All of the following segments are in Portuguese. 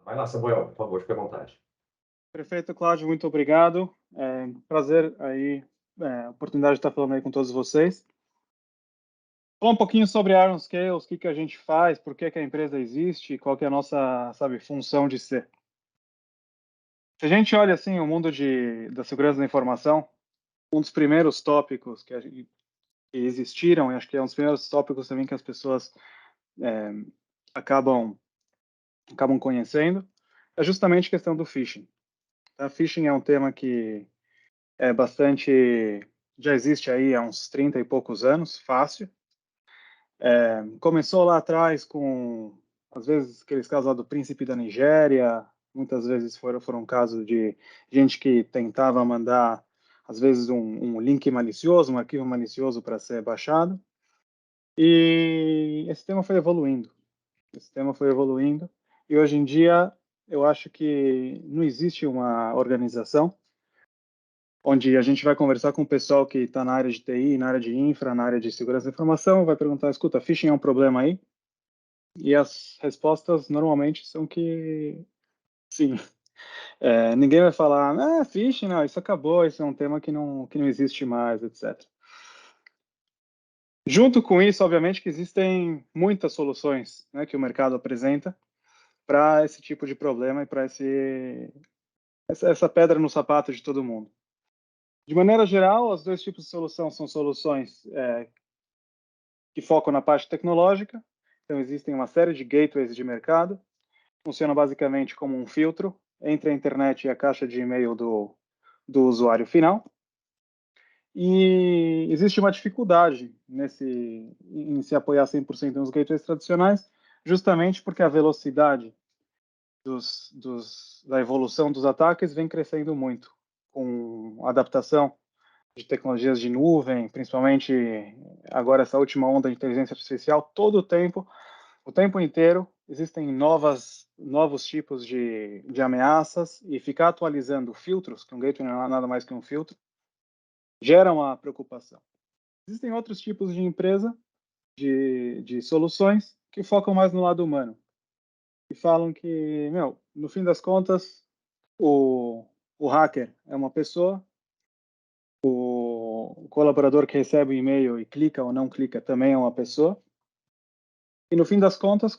Vai lá, Samuel, por favor, fique à vontade. Prefeito Cláudio, muito obrigado. Prazer aí, oportunidade de estar falando aí com todos vocês. Falar um pouquinho sobre a Iron Scales, o que que a gente faz, por que que a empresa existe, qual que é a nossa, sabe, função de ser. Se a gente olha assim o mundo da segurança da informação, um dos primeiros tópicos que existiram, e acho que é um dos primeiros tópicos também que as pessoas é, acabam acabam conhecendo, é justamente a questão do phishing. Tá? Phishing é um tema que é bastante, já existe aí há uns 30 e poucos anos, fácil. Começou lá atrás com, às vezes, aqueles casos lá do príncipe da Nigéria, muitas vezes foram casos de gente que tentava mandar, às vezes, um link malicioso, um arquivo malicioso para ser baixado. E esse tema foi evoluindo. Esse tema foi evoluindo. E hoje em dia, eu acho que não existe uma organização onde a gente vai conversar com o pessoal que está na área de TI, na área de infra, na área de segurança da informação, vai perguntar, escuta, phishing é um problema aí? E as respostas normalmente são que sim. Ninguém vai falar, phishing, não, isso acabou, isso é um tema que não existe mais, etc. Junto com isso, obviamente, que existem muitas soluções, né, que o mercado apresenta para esse tipo de problema e para essa pedra no sapato de todo mundo. De maneira geral, os dois tipos de solução são soluções que focam na parte tecnológica. Então, existem uma série de gateways de mercado. Funciona basicamente como um filtro entre a internet e a caixa de e-mail do usuário final. E existe uma dificuldade em se apoiar 100% nos gateways tradicionais, justamente porque a velocidade da evolução dos ataques vem crescendo muito, com adaptação de tecnologias de nuvem, principalmente agora essa última onda de inteligência artificial, o tempo inteiro, existem novos tipos de ameaças e ficar atualizando filtros, que um gateway não é nada mais que um filtro, gera uma preocupação. Existem outros tipos de empresa, de soluções, que focam mais no lado humano e falam que, no fim das contas, o hacker é uma pessoa, o colaborador que recebe o e-mail e clica ou não clica também é uma pessoa. E no fim das contas,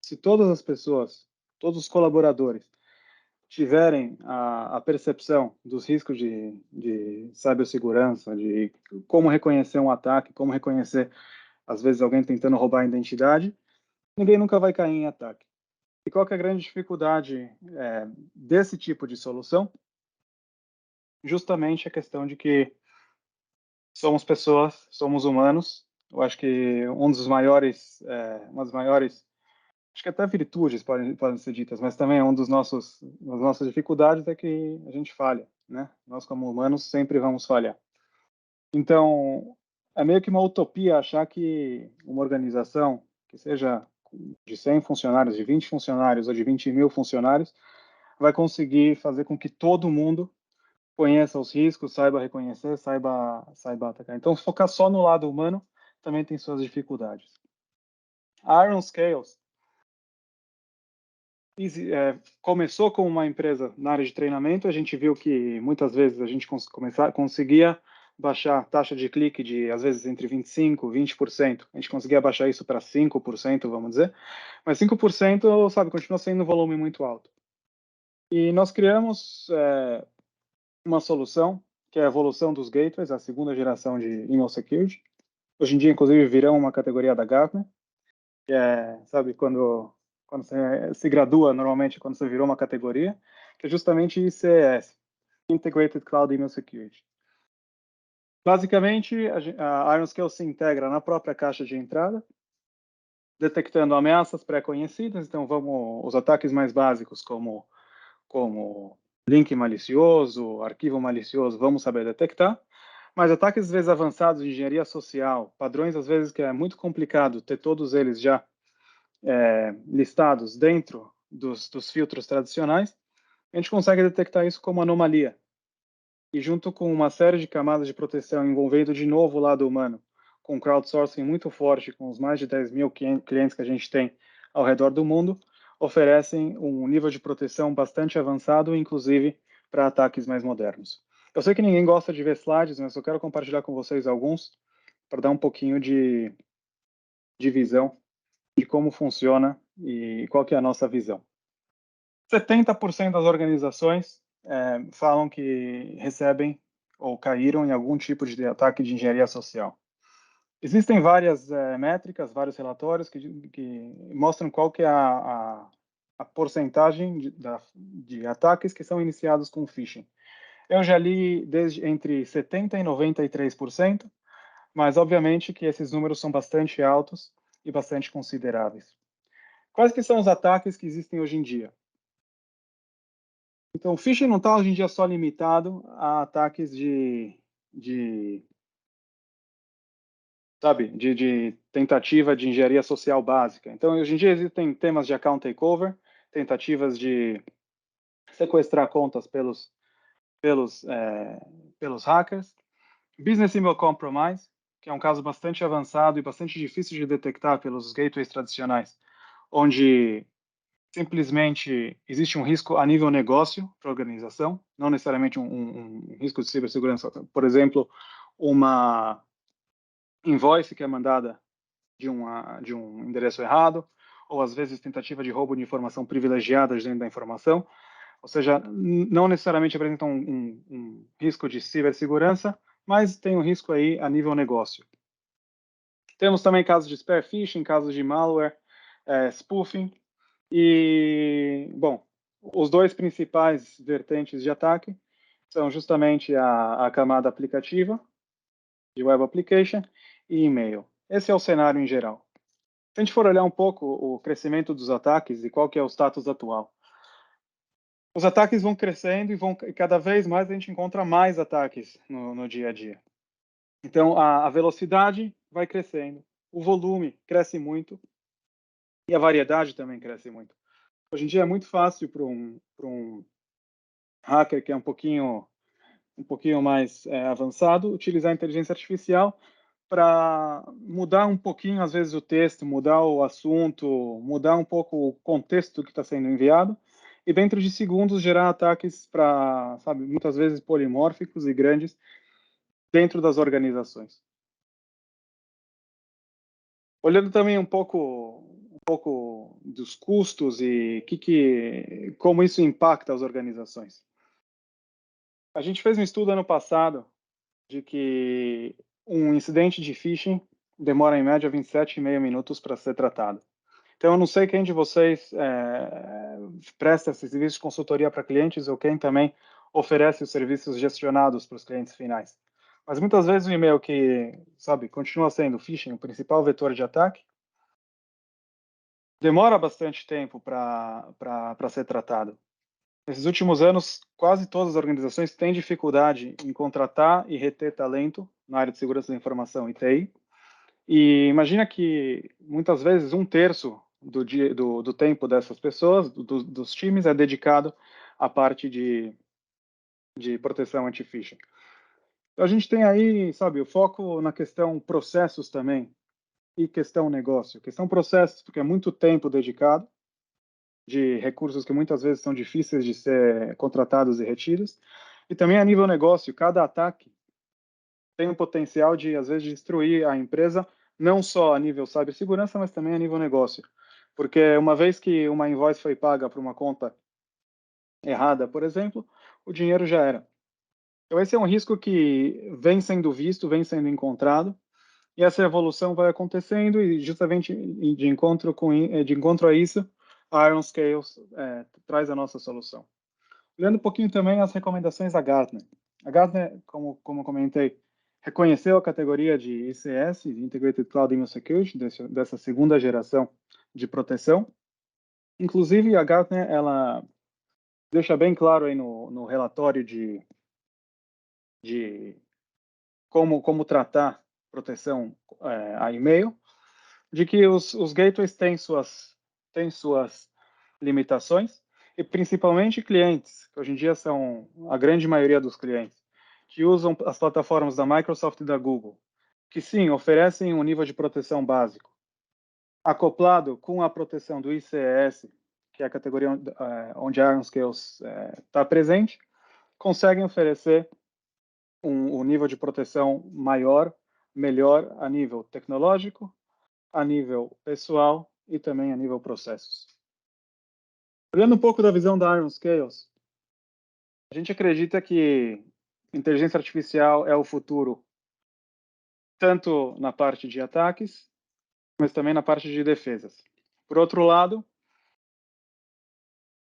se todas as pessoas, todos os colaboradores tiverem a percepção dos riscos de cibersegurança, de como reconhecer um ataque, como reconhecer, às vezes, alguém tentando roubar a identidade, ninguém nunca vai cair em ataque. E qual que é a grande dificuldade desse tipo de solução? Justamente a questão de que somos pessoas, somos humanos. Eu acho que uma das maiores, acho que até virtudes podem ser ditas, mas também é das nossas dificuldades é que a gente falha, né? Nós como humanos sempre vamos falhar. Então, é meio que uma utopia achar que uma organização que seja de 100 funcionários, de 20 funcionários ou de 20.000 funcionários vai conseguir fazer com que todo mundo conheça os riscos, saiba reconhecer, saiba atacar. Então, focar só no lado humano também tem suas dificuldades. A Iron Scales começou como uma empresa na área de treinamento. A gente viu que muitas vezes a gente conseguia baixar a taxa de clique de, às vezes, entre 25% e 20%. A gente conseguia baixar isso para 5%, vamos dizer. Mas 5%, sabe, continua sendo um volume muito alto. E nós criamos uma solução, que é a evolução dos gateways, a segunda geração de email security. Hoje em dia, inclusive, virão uma categoria da Gartner, que sabe, quando você se gradua, normalmente, quando você virou uma categoria, que é justamente ICS, Integrated Cloud Email Security. Basicamente, a IronScale se integra na própria caixa de entrada, detectando ameaças pré-conhecidas. Então, os ataques mais básicos, como link malicioso, arquivo malicioso, vamos saber detectar. Mas ataques, às vezes, avançados de engenharia social, padrões, às vezes, que é muito complicado ter todos eles já listados dentro dos filtros tradicionais, a gente consegue detectar isso como anomalia. E junto com uma série de camadas de proteção envolvendo de novo o lado humano, com crowdsourcing muito forte, com os mais de 10.000 clientes que a gente tem ao redor do mundo, oferecem um nível de proteção bastante avançado, inclusive para ataques mais modernos. Eu sei que ninguém gosta de ver slides, mas eu quero compartilhar com vocês alguns para dar um pouquinho de visão de como funciona e qual que é a nossa visão. 70% das organizações falam que recebem ou caíram em algum tipo de ataque de engenharia social. Existem várias métricas, vários relatórios que mostram qual que é a porcentagem de ataques que são iniciados com phishing. Eu já li desde entre 70% e 93%, mas obviamente que esses números são bastante altos e bastante consideráveis. Quais que são os ataques que existem hoje em dia? Então, o phishing não está hoje em dia só limitado a ataques de tentativa de engenharia social básica. Então, hoje em dia existem temas de account takeover, tentativas de sequestrar contas pelos hackers, business email compromise, que é um caso bastante avançado e bastante difícil de detectar pelos gateways tradicionais, onde simplesmente existe um risco a nível negócio para a organização, não necessariamente um risco de cibersegurança. Por exemplo, uma invoice que é mandada de um endereço errado, ou às vezes tentativa de roubo de informação privilegiada dentro da informação, ou seja, não necessariamente apresentam um risco de cibersegurança, mas tem um risco aí a nível negócio. Temos também casos de spear phishing, casos de malware, spoofing, e, bom, os dois principais vertentes de ataque são justamente a camada aplicativa, de web application, e e-mail. Esse é o cenário em geral. Se a gente for olhar um pouco o crescimento dos ataques e qual que é o status atual, os ataques vão crescendo e cada vez mais a gente encontra mais ataques no dia a dia. Então, a velocidade vai crescendo, o volume cresce muito e a variedade também cresce muito. Hoje em dia é muito fácil para um hacker que é um pouquinho mais avançado utilizar a inteligência artificial para mudar um pouquinho, às vezes, o texto, mudar o assunto, mudar um pouco o contexto que está sendo enviado, e dentro de segundos gerar ataques para, sabe, muitas vezes polimórficos e grandes dentro das organizações. Olhando também um pouco dos custos e como isso impacta as organizações. A gente fez um estudo ano passado de que um incidente de phishing demora em média 27,5 minutos para ser tratado. Então, eu não sei quem de vocês presta esse serviço de consultoria para clientes ou quem também oferece os serviços gestionados para os clientes finais. Mas muitas vezes o e-mail que, sabe, continua sendo phishing, o principal vetor de ataque, demora bastante tempo para ser tratado. Nesses últimos anos, quase todas as organizações têm dificuldade em contratar e reter talento na área de segurança da informação e TI. E imagina que muitas vezes 1/3 do tempo dessas pessoas, dos times, é dedicado à parte de proteção anti-phishing. Então, a gente tem aí, sabe, o foco na questão processos também e questão negócio. Questão processos, porque é muito tempo dedicado de recursos que muitas vezes são difíceis de ser contratados e retidos. E também a nível negócio, cada ataque tem o potencial de, às vezes, destruir a empresa, não só a nível cibersegurança, mas também a nível negócio. Porque uma vez que uma invoice foi paga para uma conta errada, por exemplo, o dinheiro já era. Então, esse é um risco que vem sendo visto, vem sendo encontrado, e essa evolução vai acontecendo, e justamente de encontro a isso, a Iron Scales traz a nossa solução. Olhando um pouquinho também as recomendações da Gartner. A Gartner, como comentei, reconheceu a categoria de ICS, de Integrated Cloud Email Security, dessa segunda geração de proteção. Inclusive, a Gartner, ela deixa bem claro aí no relatório de como tratar proteção a e-mail, de que os gateways têm suas limitações, e principalmente clientes, que hoje em dia são a grande maioria dos clientes, que usam as plataformas da Microsoft e da Google, que sim, oferecem um nível de proteção básico, acoplado com a proteção do ICS que é a categoria onde a IronScales está presente, conseguem oferecer um nível de proteção maior, melhor a nível tecnológico, a nível pessoal e também a nível processos. Olhando um pouco da visão da IronScales, a gente acredita que inteligência artificial é o futuro, tanto na parte de ataques, mas também na parte de defesas. Por outro lado,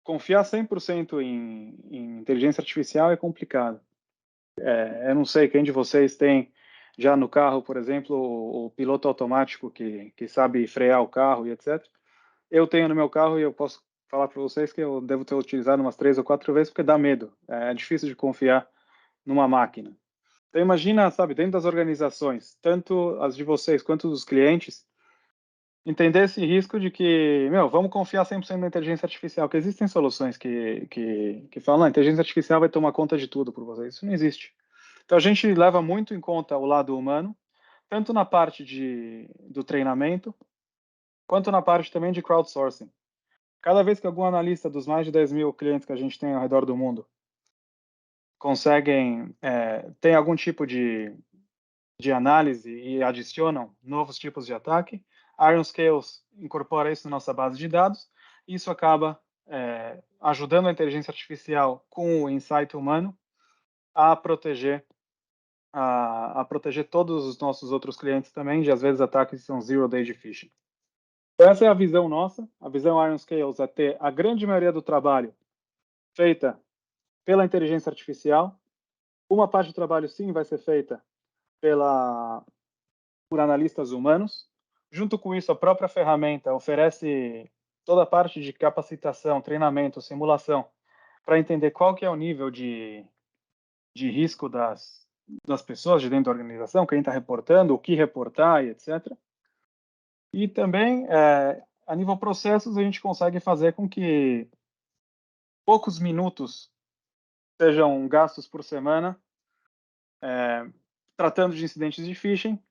confiar 100% em inteligência artificial é complicado. Eu não sei quem de vocês tem já no carro, por exemplo, o piloto automático que sabe frear o carro e etc. Eu tenho no meu carro e eu posso falar para vocês que eu devo ter utilizado umas 3 ou 4 vezes porque dá medo. É difícil de confiar numa máquina. Então imagina, sabe, dentro das organizações, tanto as de vocês quanto dos clientes, entender esse risco de que, vamos confiar 100% na inteligência artificial, que existem soluções que falam, a inteligência artificial vai tomar conta de tudo por vocês. Isso não existe. Então, a gente leva muito em conta o lado humano, tanto na parte do treinamento, quanto na parte também de crowdsourcing. Cada vez que algum analista dos mais de 10 mil clientes que a gente tem ao redor do mundo conseguem, tem algum tipo de análise e adicionam novos tipos de ataque, a IronScales incorpora isso na nossa base de dados, e isso acaba ajudando a inteligência artificial com o insight humano a proteger todos os nossos outros clientes também, de às vezes ataques que são zero day de phishing. Então, essa é a visão nossa. A visão IronScales é ter a grande maioria do trabalho feita pela inteligência artificial. Uma parte do trabalho, sim, vai ser feita por analistas humanos. Junto com isso, a própria ferramenta oferece toda a parte de capacitação, treinamento, simulação, para entender qual que é o nível de risco das pessoas de dentro da organização, quem está reportando, o que reportar e etc. E também, a nível processos, a gente consegue fazer com que poucos minutos sejam gastos por semana tratando de incidentes de phishing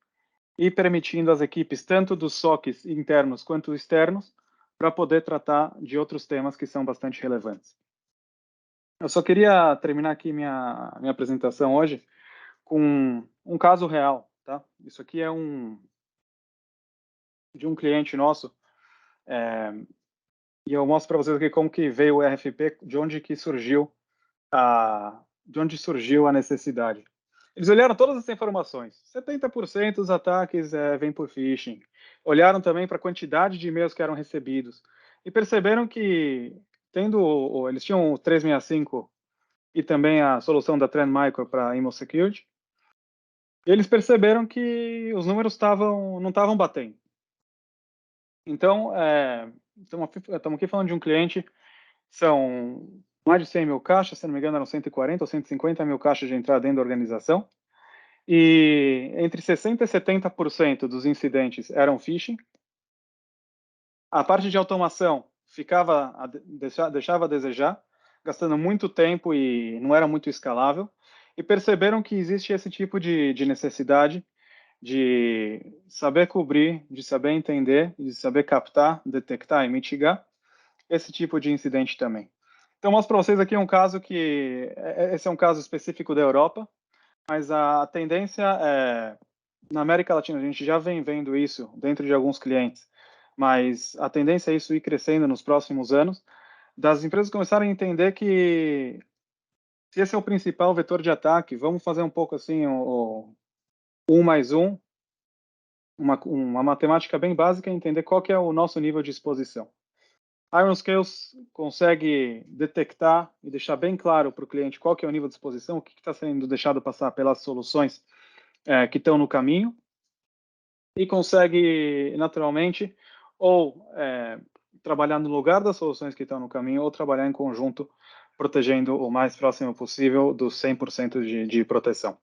e permitindo às equipes, tanto dos SOCs internos quanto externos, para poder tratar de outros temas que são bastante relevantes. Eu só queria terminar aqui minha apresentação hoje com um caso real, tá? Isso aqui é de um cliente nosso, e eu mostro para vocês aqui como que veio o RFP, de onde surgiu a necessidade. Eles olharam todas as informações. 70% dos ataques vêm por phishing. Olharam também para a quantidade de e-mails que eram recebidos e perceberam que, eles tinham o 365 e também a solução da Trend Micro para email security, e eles perceberam que os números não estavam batendo. Então, estamos aqui falando de um cliente, são mais de 100 mil caixas, se não me engano eram 140 ou 150 mil caixas de entrada dentro da organização, e entre 60% e 70% dos incidentes eram phishing. A parte de automação deixava a desejar, gastando muito tempo e não era muito escalável, e perceberam que existe esse tipo de necessidade de saber cobrir, de saber entender, de saber captar, detectar e mitigar esse tipo de incidente também. Então, mostro para vocês aqui um caso esse é um caso específico da Europa, mas a tendência na América Latina, a gente já vem vendo isso dentro de alguns clientes, mas a tendência é isso ir crescendo nos próximos anos, das empresas começarem a entender que se esse é o principal vetor de ataque, vamos fazer um pouco assim, o 1 mais 1, uma matemática bem básica, entender qual que é o nosso nível de exposição. IronScales consegue detectar e deixar bem claro para o cliente qual que é o nível de exposição, o que está sendo deixado passar pelas soluções que estão no caminho, e consegue naturalmente ou trabalhar no lugar das soluções que estão no caminho ou trabalhar em conjunto, protegendo o mais próximo possível dos 100% de proteção.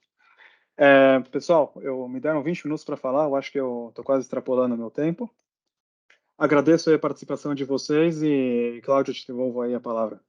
Pessoal, me deram 20 minutos para falar, eu acho que eu estou quase extrapolando o meu tempo. Agradeço a participação de vocês e, Cláudio, eu te devolvo aí a palavra.